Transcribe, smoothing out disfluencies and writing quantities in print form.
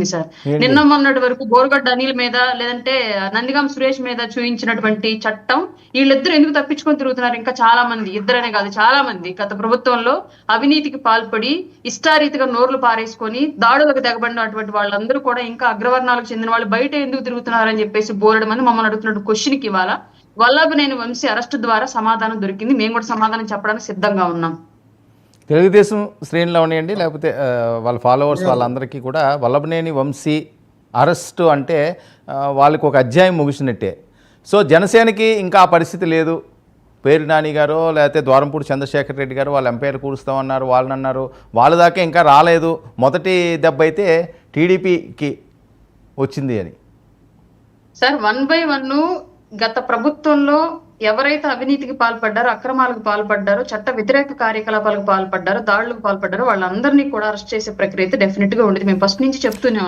Sir. ఏంటి? నిన్న మొన్నటి వరకు బోరుగడ్డ అనిల్ మీద లేదంటే నందిగాం సురేష్ మీద చూయించినటువంటి చట్టం వీళ్ళిద్దరూ ఎందుకు తప్పించుకొని తిరుగుతున్నారు? ఇంకా చాలా మంది, ఇద్దరనే కాదు చాలా మంది గత ప్రభుత్వంలో అవినీతికి పాల్పడి ఇష్టారీతిగా నోర్లు పారేసుకొని దాడులకు తెగబడినటువంటి వాళ్ళందరూ కూడా ఇంకా అగ్రవర్ణాలకు చెందిన వాళ్ళు బయట ఎందుకు తిరుగుతున్నారని చెప్పేసి బోలెడు మంది మమ్మల్ని అడుగుతున్నట్టు క్వశ్చన్ కి ఇవాళ వల్లభనేని వంశీ అరెస్టు ద్వారా సమాధానం దొరికింది. మేము కూడా సమాధానం చెప్పడానికి సిద్ధంగా ఉన్నాం. తెలుగుదేశం శ్రేణిలో ఉన్నాయండి, లేకపోతే వాళ్ళ ఫాలోవర్స్ వాళ్ళందరికీ కూడా వల్లభనేని వంశీ అరెస్టు అంటే వాళ్ళకి ఒక అధ్యాయం ముగిసినట్టే. సో జనసేనకి ఇంకా ఆ పరిస్థితి లేదు. పేరు నాని గారు లేకపోతే ద్వారంపూడి చంద్రశేఖర్ రెడ్డి గారు వాళ్ళు ఎంపైర్ కూరుస్తామన్నారు, వాళ్ళని అన్నారు, వాళ్ళ దాకా ఇంకా రాలేదు. మొదటి దెబ్బ అయితే టీడీపీకి వచ్చింది అని. సార్ 1/1 గత ప్రభుత్వంలో ఎవరైతే అవినీతికి పాల్పడ్డారో, అక్రమాలకు పాల్పడ్డారో, చట్ట వ్యతిరేక కార్యకలాపాలకు పాల్పడ్డారో, దాడులకు పాల్పడ్డారో వాళ్ళందరినీ కూడా అరెస్ట్ చేసే ప్రక్రియ అయితే డెఫినెట్ గా ఉండేది. మేము ఫస్ట్ నుంచి చెప్తూనే